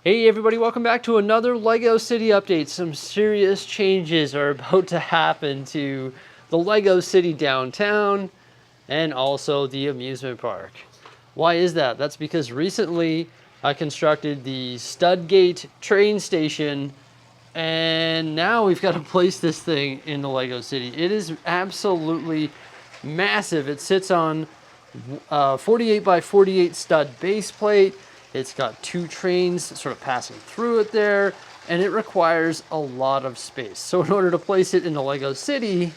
Hey everybody, welcome back to another LEGO City update. Some serious changes are about to happen to the LEGO City downtown and also the amusement park. Why is that? That's because recently I constructed the Studgate train station and now we've got to place this thing in the LEGO City. It is absolutely massive. It sits on 48 by 48 stud base plate. It's got two trains sort of passing through it there, and it requires a lot of space. So in order to place it in the LEGO City,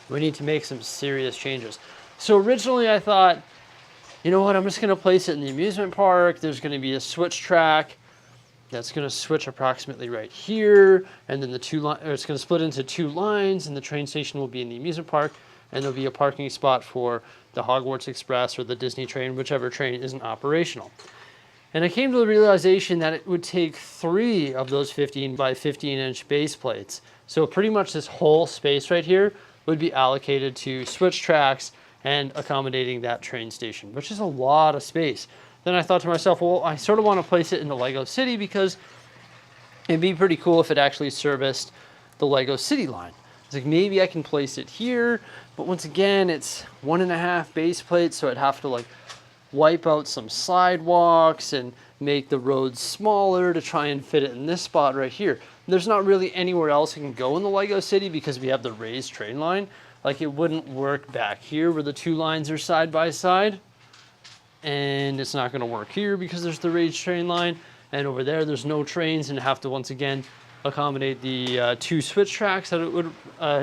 we need to make some serious changes. So originally I thought, you know what, I'm just gonna place it in the amusement park. There's gonna be a switch track that's gonna switch approximately right here, and then it's gonna split into two lines, and the train station will be in the amusement park, and there'll be a parking spot for the Hogwarts Express or the Disney train, whichever train isn't operational. And I came to the realization that it would take 3 of those 15 by 15 inch base plates. So pretty much this whole space right here would be allocated to switch tracks and accommodating that train station, which is a lot of space. Then I thought to myself, well, I sort of want to place it in the LEGO City because it'd be pretty cool if it actually serviced the LEGO City line. It's like, maybe I can place it here, but once again, it's 1.5 base plates, so I'd have to like wipe out some sidewalks and make the roads smaller to try and fit it in this spot right here. There's not really anywhere else it can go in the LEGO City because we have the raised train line. Like, it wouldn't work back here where the two lines are side by side. And it's not gonna work here because there's the raised train line. And over there's no trains, and have to once again accommodate the two switch tracks that it would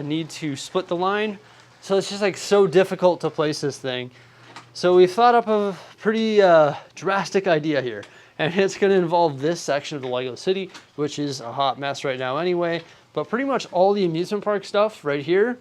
need to split the line. So it's just like so difficult to place this thing. So we thought up a pretty drastic idea here, and it's going to involve this section of the LEGO City, which is a hot mess right now anyway, but pretty much all the amusement park stuff right here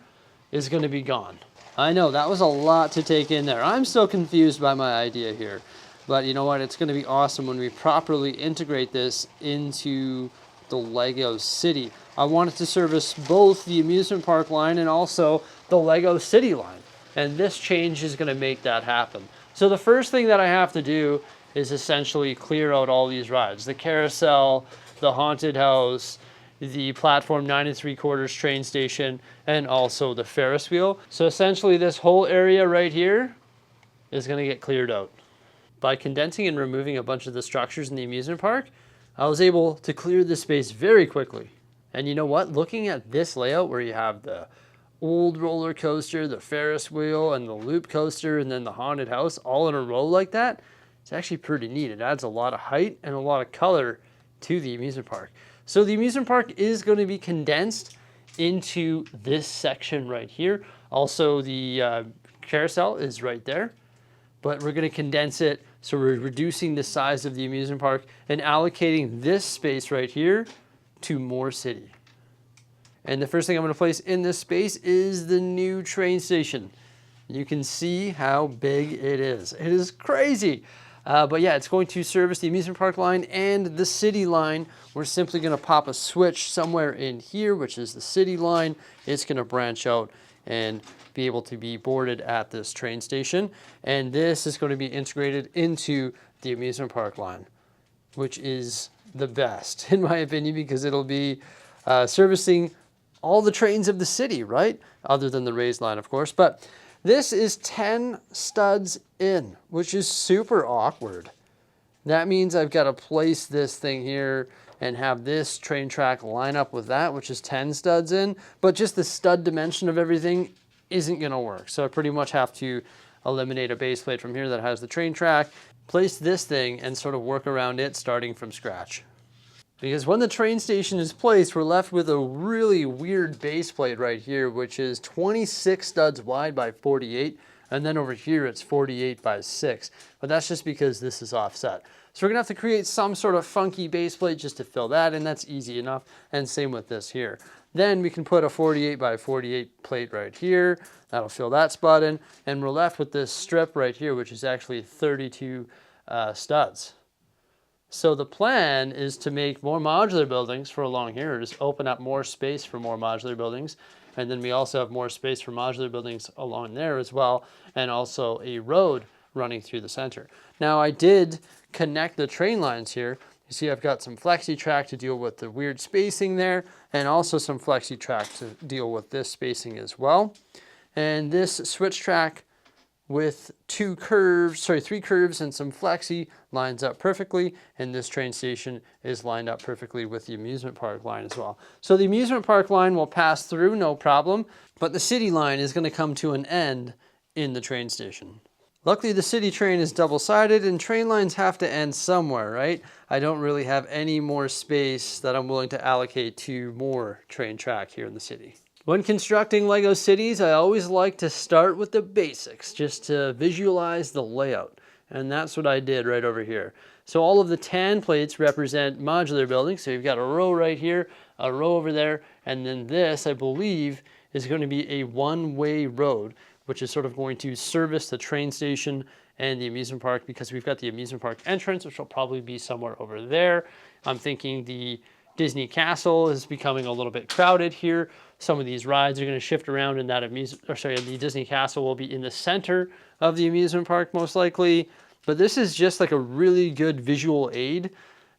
is going to be gone. I know, that was a lot to take in there. I'm still confused by my idea here, but you know what? It's going to be awesome when we properly integrate this into the LEGO City. I want it to service both the amusement park line and also the LEGO City line. And this change is going to make that happen. So the first thing that I have to do is essentially clear out all these rides. The carousel, the haunted house, the platform 9 3/4 train station, and also the Ferris wheel. So essentially this whole area right here is going to get cleared out. By condensing and removing a bunch of the structures in the amusement park, I was able to clear the space very quickly. And you know what? Looking at this layout where you have the old roller coaster, the Ferris wheel, and the loop coaster, and then the haunted house all in a row like that, it's actually pretty neat. It adds a lot of height and a lot of color to the amusement park. So the amusement park is going to be condensed into this section right here. Also, the carousel is right there, but we're going to condense it. So we're reducing the size of the amusement park and allocating this space right here to more city. And the first thing I'm going to place in this space is the new train station. You can see how big it is. It is crazy. But yeah, it's going to service the amusement park line and the city line. We're simply going to pop a switch somewhere in here, which is the city line. It's going to branch out and be able to be boarded at this train station. And this is going to be integrated into the amusement park line, which is the best, in my opinion, because it'll be servicing all the trains of the city, right? Other than the raised line, of course. But this is 10 studs in, which is super awkward. That means I've got to place this thing here and have this train track line up with that, which is 10 studs in. But just the stud dimension of everything isn't going to work. So I pretty much have to eliminate a base plate from here that has the train track, place this thing, and sort of work around it starting from scratch. Because when the train station is placed, we're left with a really weird base plate right here, which is 26 studs wide by 48. And then over here, it's 48 by 6. But that's just because this is offset. So we're going to have to create some sort of funky base plate just to fill that, and that's easy enough. And same with this here. Then we can put a 48 by 48 plate right here. That'll fill that spot in. And we're left with this strip right here, which is actually 32 studs. So the plan is to make more modular buildings for along here, just open up more space for more modular buildings. And then we also have more space for modular buildings along there as well, and also a road running through the center. Now I did connect the train lines here, You see I've got some flexi track to deal with the weird spacing there, and also some flexi track to deal with this spacing as well. And this switch track with three curves and some flexi lines up perfectly, and this train station is lined up perfectly with the amusement park line as well. So the amusement park line will pass through, no problem, but the city line is going to come to an end in the train station. Luckily, the city train is double-sided, and train lines have to end somewhere, right? I don't really have any more space that I'm willing to allocate to more train track here in the city. When constructing Lego cities, I always like to start with the basics, just to visualize the layout. And that's what I did right over here. So all of the tan plates represent modular buildings. So you've got a row right here, a row over there, and then this, I believe, is going to be a one-way road, which is sort of going to service the train station and the amusement park, because we've got the amusement park entrance, which will probably be somewhere over there. I'm thinking the Disney Castle is becoming a little bit crowded here. Some of these rides are going to shift around in that the Disney Castle will be in the center of the amusement park most likely. But this is just like a really good visual aid.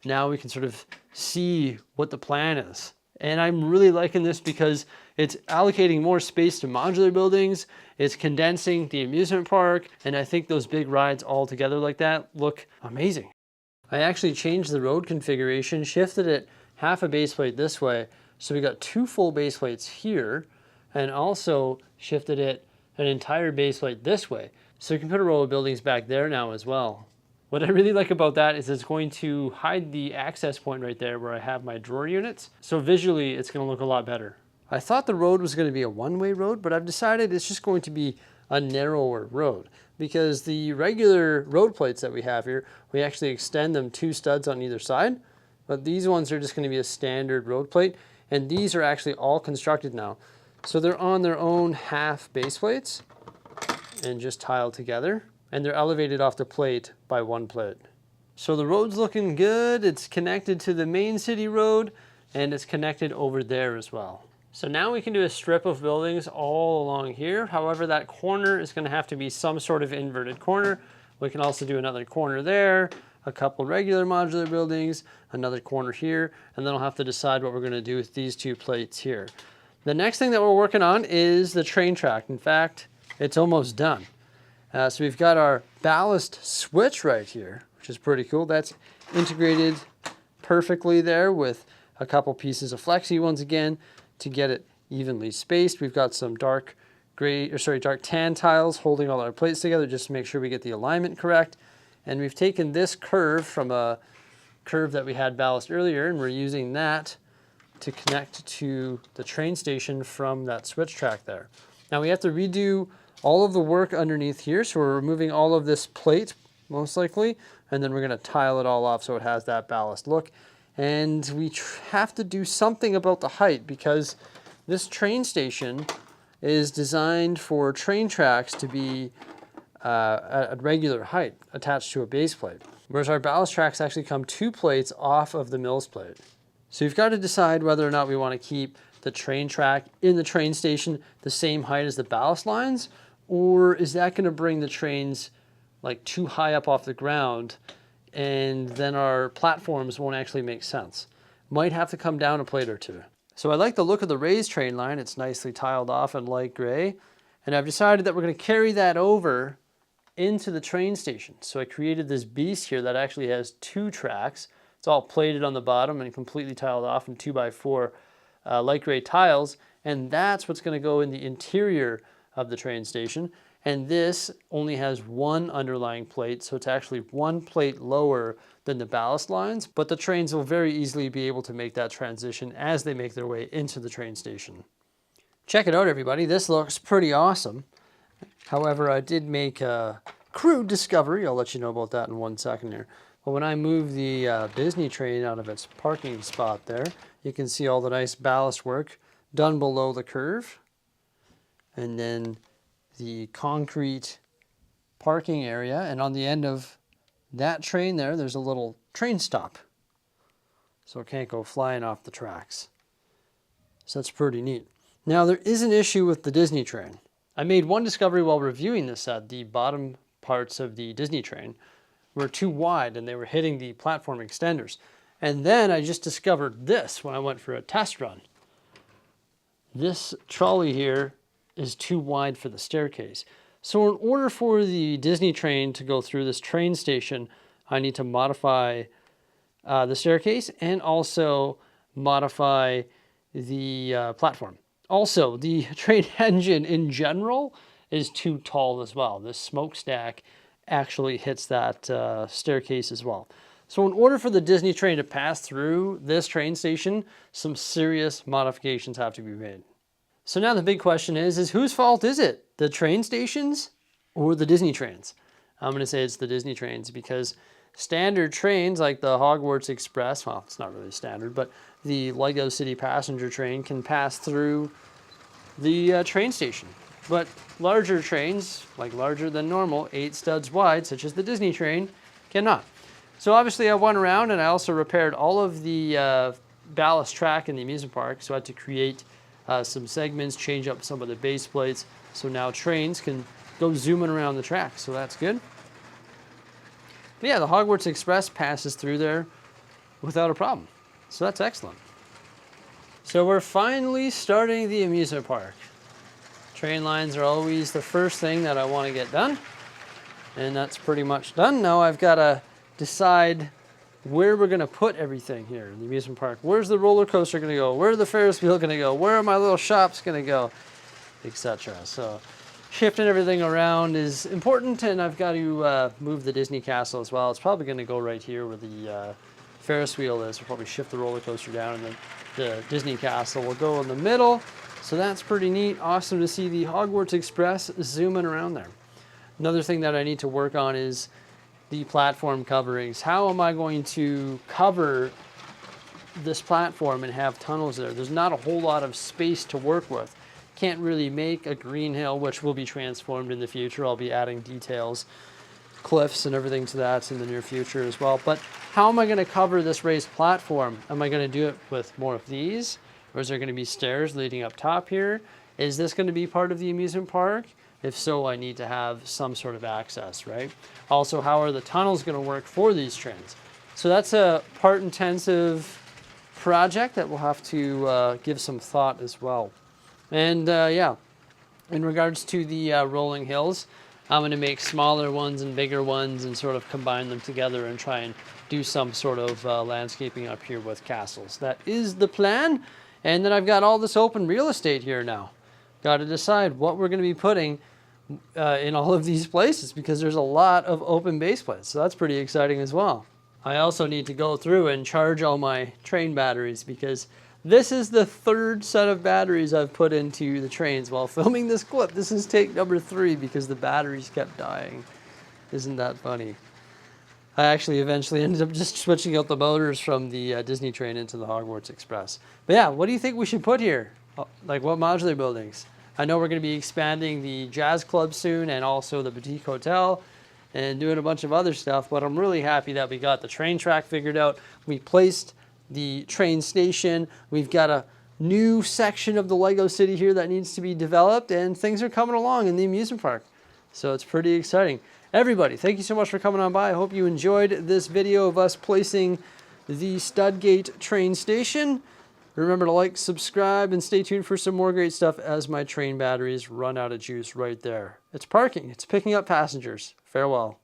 Now we can sort of see what the plan is. And I'm really liking this because it's allocating more space to modular buildings. It's condensing the amusement park. And I think those big rides all together like that look amazing. I actually changed the road configuration, shifted it half a base plate this way. So we got 2 full base plates here, and also shifted it an entire base plate this way. So you can put a row of buildings back there now as well. What I really like about that is it's going to hide the access point right there where I have my drawer units. So visually, it's going to look a lot better. I thought the road was going to be a one-way road, but I've decided it's just going to be a narrower road, because the regular road plates that we have here, we actually extend them 2 studs on either side, but these ones are just going to be a standard road plate. And these are actually all constructed now. So they're on their own half base plates and just tiled together. And they're elevated off the plate by 1 plate. So the road's looking good. It's connected to the main city road, and it's connected over there as well. So now we can do a strip of buildings all along here. However, that corner is going to have to be some sort of inverted corner. We can also do another corner there, a couple regular modular buildings, another corner here, and then I'll have to decide what we're going to do with these 2 plates here. The next thing that we're working on is the train track. In fact, it's almost done. So we've got our ballast switch right here, which is pretty cool. That's integrated perfectly there with a couple pieces of flexi once again to get it evenly spaced. We've got some dark tan tiles holding all our plates together just to make sure we get the alignment correct. And we've taken this curve from a curve that we had ballast earlier, and we're using that to connect to the train station from that switch track there. Now we have to redo all of the work underneath here, so we're removing all of this plate, most likely, and then we're going to tile it all off so it has that ballast look. And we have to do something about the height, because this train station is designed for train tracks to be at regular height attached to a base plate, whereas our ballast tracks actually come 2 plates off of the mills plate. So you've got to decide whether or not we want to keep the train track in the train station the same height as the ballast lines, or is that going to bring the trains like too high up off the ground, and then our platforms won't actually make sense. Might have to come down a plate or 2. So I like the look of the raised train line. It's nicely tiled off in light gray, and I've decided that we're going to carry that over into the train station. So I created this beast here that actually has 2 tracks. It's all plated on the bottom and completely tiled off in 2x4 light gray tiles, and that's what's going to go in the interior of the train station. And this only has 1 underlying plate, so it's actually 1 plate lower than the ballast lines, but the trains will very easily be able to make that transition as they make their way into the train station. Check it out, everybody. This looks pretty awesome. However, I did make a crude discovery. I'll let you know about that in 1 second here. But when I move the Disney train out of its parking spot there, you can see all the nice ballast work done below the curve. And then the concrete parking area. And on the end of that train there, there's a little train stop. So it can't go flying off the tracks. So that's pretty neat. Now, there is an issue with the Disney train. I made one discovery while reviewing this set. The bottom parts of the Disney train were too wide and they were hitting the platform extenders. And then I just discovered this when I went for a test run. This trolley here is too wide for the staircase. So in order for the Disney train to go through this train station, I need to modify the staircase and also modify the platform. Also, the train engine in general is too tall as well. This smokestack actually hits that staircase as well. So in order for the Disney train to pass through this train station, some serious modifications have to be made. So now the big question is whose fault is it? The train stations or the Disney trains? I'm going to say it's the Disney trains, because standard trains like the Hogwarts Express, well, it's not really standard, but the Lego City passenger train can pass through the train station. But larger trains, like larger than normal, 8 studs wide, such as the Disney train, cannot. So obviously I went around and I also repaired all of the ballast track in the amusement park. So I had to create some segments, change up some of the base plates, so now trains can go zooming around the track. So that's good. But yeah, the Hogwarts Express passes through there without a problem. So that's excellent. So we're finally starting the amusement park. Train lines are always the first thing that I want to get done. And that's pretty much done. Now I've got to decide where we're going to put everything here in the amusement park. Where's the roller coaster going to go? Where's the Ferris wheel going to go? Where are my little shops going to go? Etc. So shifting everything around is important, and I've got to move the Disney castle as well. It's probably going to go right here where the Ferris wheel is. We'll probably shift the roller coaster down, and then the Disney castle will go in the middle. So that's pretty neat. Awesome to see the Hogwarts Express zooming around there. Another thing that I need to work on is the platform coverings. How am I going to cover this platform and have tunnels there? There's not a whole lot of space to work with. Can't really make a green hill, which will be transformed in the future. I'll be adding details, cliffs and everything to that in the near future as well. But how am I going to cover this raised platform? Am I going to do it with more of these? Or is there going to be stairs leading up top here? Is this going to be part of the amusement park? If so, I need to have some sort of access, right? Also, how are the tunnels going to work for these trains? So that's a part-intensive project that we'll have to give some thought as well. And yeah, in regards to the rolling hills, I'm going to make smaller ones and bigger ones and sort of combine them together and try and do some sort of landscaping up here with castles. That is the plan. And then I've got all this open real estate here now. Got to decide what we're going to be putting in all of these places, because there's a lot of open base plates. So that's pretty exciting as well. I also need to go through and charge all my train batteries, because this is the 3rd set of batteries I've put into the trains while filming this clip. This is take number 3 because the batteries kept dying. Isn't that funny? I actually eventually ended up just switching out the motors from the Disney train into the Hogwarts Express. But yeah, what do you think we should put here? Like what modular buildings? I know we're going to be expanding the Jazz Club soon, and also the Boutique Hotel, and doing a bunch of other stuff, but I'm really happy that we got the train track figured out. We placed the train station. We've got a new section of the Lego City here that needs to be developed, and things are coming along in the amusement park. So it's pretty exciting. Everybody, thank you so much for coming on by. I hope you enjoyed this video of us placing the Studgate train station. Remember to like, subscribe, and stay tuned for some more great stuff as my train batteries run out of juice right there. It's parking. It's picking up passengers. Farewell.